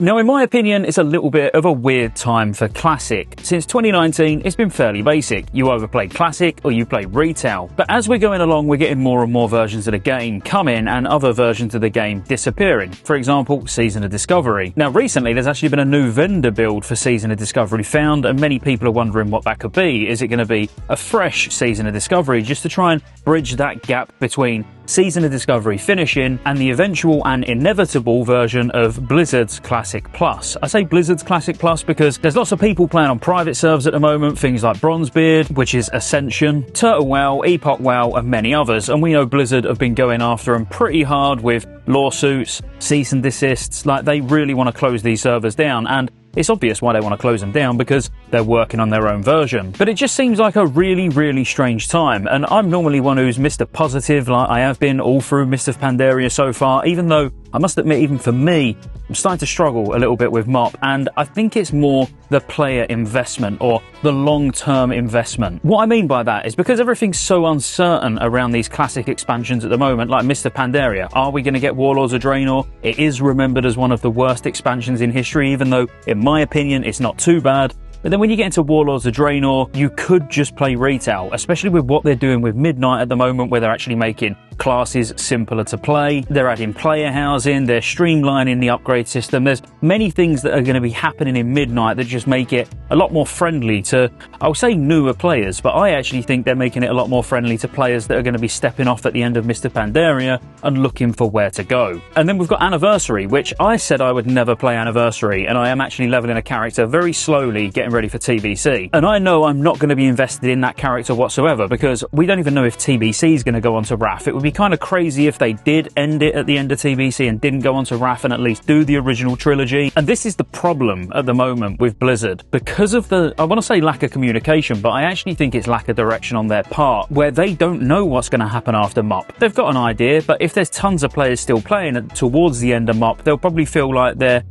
Now, in my opinion, it's a little bit of a weird time for Classic. Since 2019, it's been fairly basic. You either play Classic or you play Retail. But as we're going along, we're getting more and more versions of the game come in and other versions of the game disappearing. For example, Season of Discovery. Now, recently, there's actually been a new vendor build for Season of Discovery found, and many people are wondering what that could be. Is it going to be a fresh Season of Discovery just to try and bridge that gap between Season of Discovery finishing and the eventual and inevitable version of Blizzard's Classic Plus? I say Blizzard's Classic Plus because there's lots of people playing on private servers at the moment, things like Bronzebeard, which is Ascension, Turtle WoW, Epoch WoW, and many others. And we know Blizzard have been going after them pretty hard with lawsuits, cease and desists. Like, they really want to close these servers down, and it's obvious why they want to close them down, because they're working on their own version. But it just seems like a really, really strange time, and I'm normally one who's Mr. Positive, like I have been all through Mist of Pandaria so far, even though I must admit, even for me, I'm starting to struggle a little bit with MOP, and I think it's more the player investment or the long-term investment. What I mean by that is because everything's so uncertain around these classic expansions at the moment, like Mist of Pandaria. Are we going to get Warlords of Draenor? It is remembered as one of the worst expansions in history, even though, in my opinion, it's not too bad. But then when you get into Warlords of Draenor, you could just play Retail, especially with what they're doing with Midnight at the moment, where they're actually making classes simpler to play. They're adding player housing, they're streamlining the upgrade system. There's many things that are going to be happening in Midnight that just make it a lot more friendly to, I'll say newer players, but I actually think they're making it a lot more friendly to players that are going to be stepping off at the end of Mr. Pandaria and looking for where to go. And then we've got Anniversary, which I said I would never play Anniversary, and I am actually leveling a character very slowly, getting ready for TBC. And I know I'm not going to be invested in that character whatsoever, because we don't even know if TBC is going to go on to RAF. It would be kind of crazy if they did end it at the end of TBC and didn't go on to RAF and at least do the original trilogy. And this is the problem at the moment with Blizzard, because of the, I want to say lack of communication, but I actually think it's lack of direction on their part, where they don't know what's going to happen after MOP. They've got an idea, but if there's tons of players still playing towards the end of MOP, they'll probably feel like their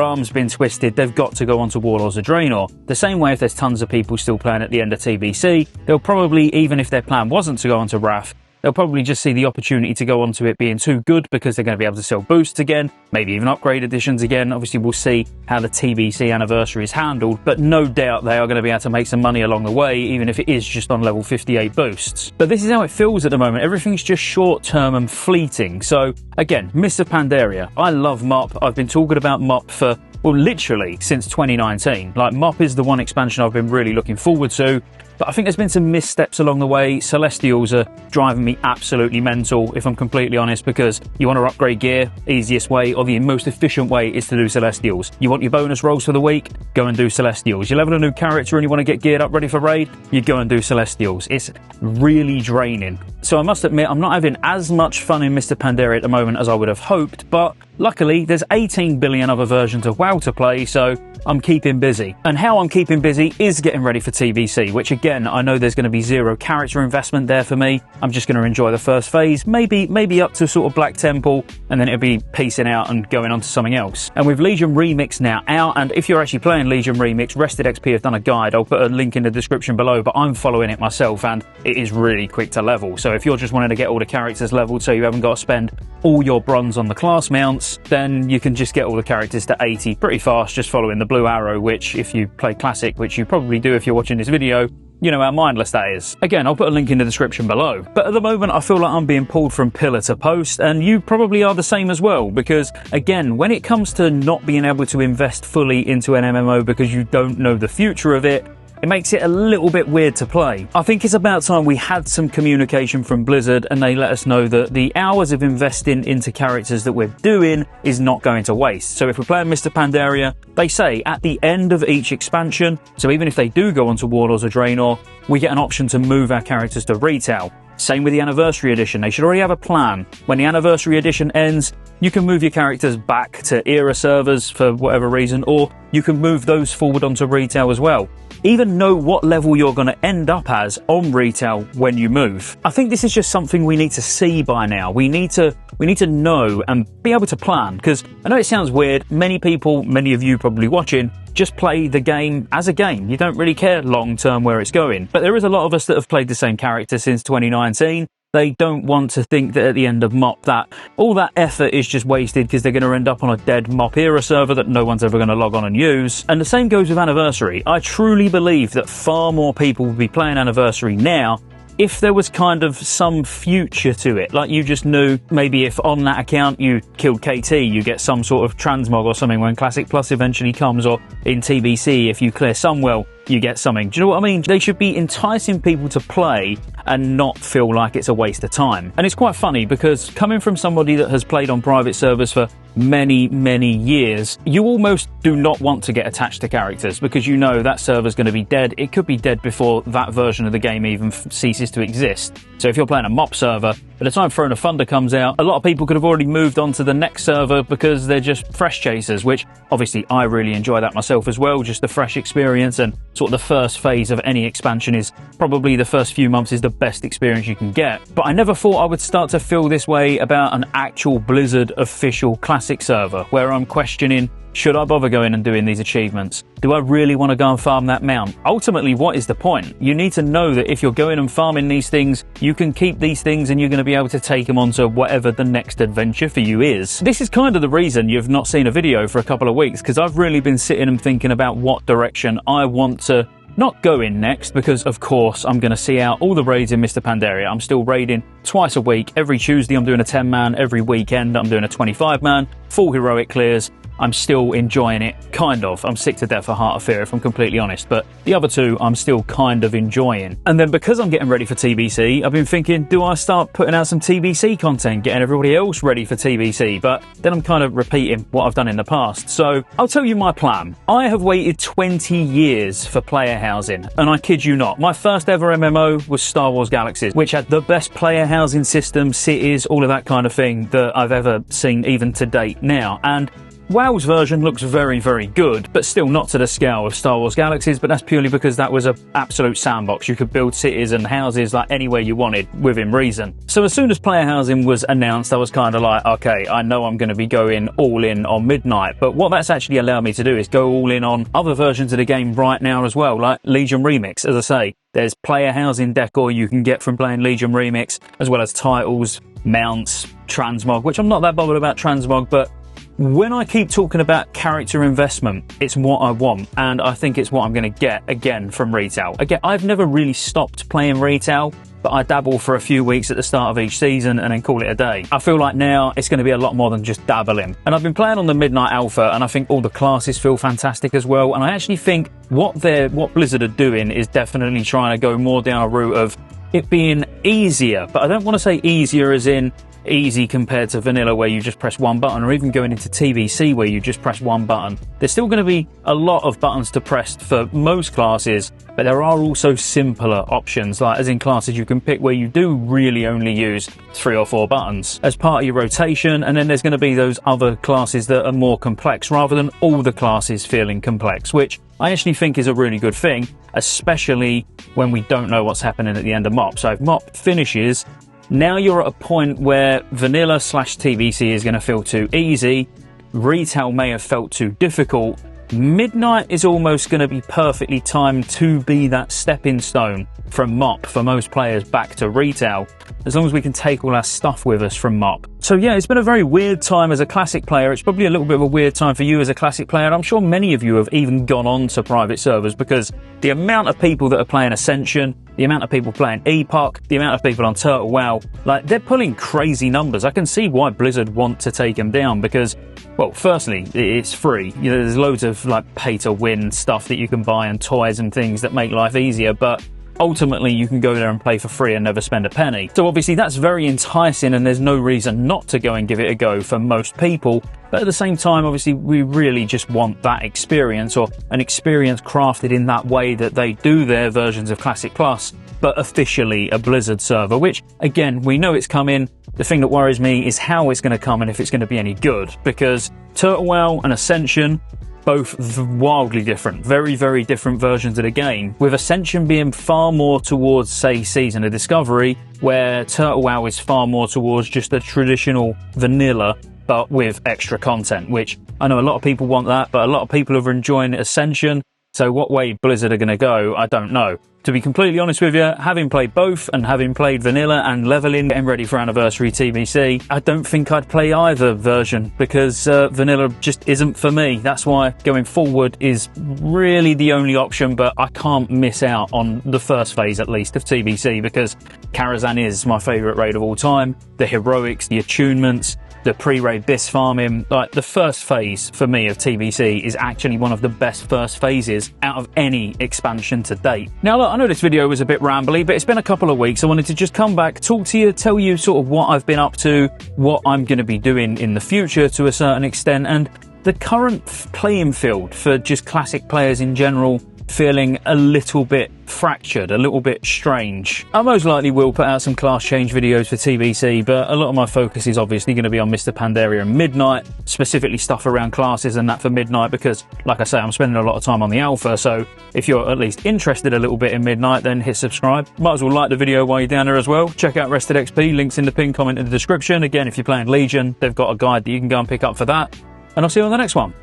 arm's been twisted, they've got to go on to Warlords of Draenor. The same way if there's tons of people still playing at the end of TBC, they'll probably, even if their plan wasn't to go on to RAF, they'll probably just see the opportunity to go onto it being too good, because they're going to be able to sell boosts again, maybe even upgrade editions again. Obviously, we'll see how the TBC Anniversary is handled, but no doubt they are going to be able to make some money along the way, even if it is just on level 58 boosts. But this is how it feels at the moment. Everything's just short-term and fleeting. So, again, Mist of Pandaria. I love MOP. I've been talking about MOP for, well, literally since 2019. Like, MOP is the one expansion I've been really looking forward to. But I think there's been some missteps along the way. Celestials are driving me absolutely mental, if I'm completely honest, because you want to upgrade gear, easiest way or the most efficient way is to do Celestials. You want your bonus rolls for the week? Go and do Celestials. You level a new character and you want to get geared up ready for raid? You go and do Celestials. It's really draining. So I must admit, I'm not having as much fun in Mr. Pandaria at the moment as I would have hoped, but luckily there's 18 billion other versions of WoW to play, so I'm keeping busy. And how I'm keeping busy is getting ready for TBC, which again, I know there's going to be zero character investment there for me. I'm just going to enjoy the first phase, maybe up to sort of Black Temple, and then it'll be piecing out and going on to something else. And with Legion Remix now out, and if you're actually playing Legion Remix, Rested XP have done a guide. I'll put a link in the description below, but I'm following it myself, and it is really quick to level. So if you're just wanting to get all the characters leveled so you haven't got to spend all your bronze on the class mounts, then you can just get all the characters to 80 pretty fast, just following the blue arrow, which if you play Classic, which you probably do if you're watching this video, you know how mindless that is. Again, I'll put a link in the description below. But at the moment, I feel like I'm being pulled from pillar to post, and you probably are the same as well, because again, when it comes to not being able to invest fully into an MMO because you don't know the future of it, it makes it a little bit weird to play. I think it's about time we had some communication from Blizzard and they let us know that the hours of investing into characters that we're doing is not going to waste. So if we're playing Mr. Pandaria, they say at the end of each expansion, so even if they do go onto Warlords of Draenor, we get an option to move our characters to Retail. Same with the Anniversary Edition. They should already have a plan. When the Anniversary Edition ends, you can move your characters back to Era servers for whatever reason, or you can move those forward onto Retail as well. Even know what level you're going to end up as on Retail when you move. I think this is just something we need to see by now. We need to know and be able to plan, because I know it sounds weird. Many people, many of you probably watching, just play the game as a game. You don't really care long term where it's going. But there is a lot of us that have played the same character since 2019. they don't want to think that at the end of MOP that all that effort is just wasted because they're going to end up on a dead MOP era server that no one's ever going to log on and use. And the same goes with Anniversary. I truly believe that far more people will be playing Anniversary now if there was kind of some future to it. Like, you just knew maybe if on that account you killed KT, you get some sort of transmog or something when Classic Plus eventually comes, or in TBC, if you clear Sunwell, you get something. Do you know what I mean? They should be enticing people to play and not feel like it's a waste of time. And it's quite funny because coming from somebody that has played on private servers for many, many years, you almost do not want to get attached to characters because you know that server's going to be dead. It could be dead before that version of the game even ceases to exist. So if you're playing a MOP server, by the time Throne of Thunder comes out, a lot of people could have already moved on to the next server because they're just fresh chasers, which obviously I really enjoy that myself as well, just the fresh experience. And sort of the first phase of any expansion is probably the first few months is the best experience you can get. But I never thought I would start to feel this way about an actual Blizzard official classic server, where I'm questioning, should I bother going and doing these achievements? Do I really want to go and farm that mount? Ultimately, what is the point? You need to know that if you're going and farming these things, you can keep these things and you're going to be able to take them on to whatever the next adventure for you is. This is kind of the reason you've not seen a video for a couple of weeks, because I've really been sitting and thinking about what direction I want to not go in next, because of course I'm going to see out all the raids in Mr. Pandaria. I'm still raiding twice a week. Every Tuesday I'm doing a 10-man. Every weekend I'm doing a 25-man. Full heroic clears. I'm still enjoying it, kind of. I'm sick to death of Heart of Fear, if I'm completely honest, but the other two I'm still kind of enjoying. And then because I'm getting ready for TBC, I've been thinking, do I start putting out some TBC content, getting everybody else ready for TBC? But then I'm kind of repeating what I've done in the past. So I'll tell you my plan. I have waited 20 years for player housing, and I kid you not, my first ever MMO was Star Wars Galaxies, which had the best player housing system, cities, all of that kind of thing that I've ever seen even to date now. And WoW's version looks very, very good, but still not to the scale of Star Wars Galaxies, but that's purely because that was an absolute sandbox. You could build cities and houses like anywhere you wanted within reason. So as soon as player housing was announced, I was kind of like, okay, I know I'm going to be going all in on Midnight, but what that's actually allowed me to do is go all in on other versions of the game right now as well, like Legion Remix. As I say, there's player housing decor you can get from playing Legion Remix, as well as titles, mounts, transmog, which I'm not that bothered about transmog, but when I keep talking about character investment, it's what I want, and I think it's what I'm going to get again from retail. Again, I've never really stopped playing retail, but I dabble for a few weeks at the start of each season and then call it a day. I feel like now it's going to be a lot more than just dabbling. And I've been playing on the Midnight Alpha, and I think all the classes feel fantastic as well. And I actually think what Blizzard are doing is definitely trying to go more down a route of it being easier, but I don't want to say easier as in easy compared to vanilla where you just press one button, or even going into TBC where you just press one button. There's still going to be a lot of buttons to press for most classes, but there are also simpler options, like as in classes you can pick where you do really only use 3 or 4 buttons as part of your rotation, and then there's going to be those other classes that are more complex rather than all the classes feeling complex, which I actually think is a really good thing, especially when we don't know what's happening at the end of MOP. So if MOP finishes, now you're at a point where vanilla / TBC is going to feel too easy, retail may have felt too difficult. Midnight is almost going to be perfectly timed to be that stepping stone from MOP for most players back to retail, as long as we can take all our stuff with us from MOP. So yeah, it's been a very weird time as a classic player. It's probably a little bit of a weird time for you as a classic player, and I'm sure many of you have even gone on to private servers, because the amount of people that are playing Ascension, the amount of people playing Epoch, the amount of people on Turtle WoW, like, they're pulling crazy numbers. I can see why Blizzard want to take them down, because, well, firstly, it's free. You know, there's loads of like pay to win stuff that you can buy and toys and things that make life easier, but ultimately you can go there and play for free and never spend a penny. So obviously that's very enticing, and there's no reason not to go and give it a go for most people. But at the same time, obviously, we really just want that experience, or an experience crafted in that way that they do their versions of Classic Plus, but officially a Blizzard server, which, again, we know it's coming. The thing that worries me is how it's going to come and if it's going to be any good, because Turtle WoW and Ascension, both wildly different, very, very different versions of the game, with Ascension being far more towards, say, Season of Discovery, where Turtle WoW is far more towards just a traditional vanilla, but with extra content, which I know a lot of people want that, but a lot of people are enjoying Ascension. So what way Blizzard are going to go, I don't know. To be completely honest with you, having played both and having played vanilla and leveling, getting ready for Anniversary TBC, I don't think I'd play either version because vanilla just isn't for me. That's why going forward is really the only option, but I can't miss out on the first phase at least of TBC because Karazhan is my favourite raid of all time. The heroics, the attunements, the pre-raid bis farming, like the first phase for me of TBC is actually one of the best first phases out of any expansion to date. Now look, I know this video was a bit rambly, but it's been a couple of weeks. I wanted to just come back, talk to you, tell you sort of what I've been up to, what I'm going to be doing in the future to a certain extent, and the current playing field for just classic players in general feeling a little bit fractured, a little bit strange. I most likely will put out some class change videos for TBC, but a lot of my focus is obviously going to be on Mr. Pandaria and Midnight, specifically stuff around classes and that for Midnight because, like I say, I'm spending a lot of time on the alpha, so if you're at least interested a little bit in Midnight, then hit subscribe. Might as well like the video while you're down there as well. Check out Rested XP, links in the pinned comment in the description. Again, if you're playing Legion, they've got a guide that you can go and pick up for that. And I'll see you on the next one.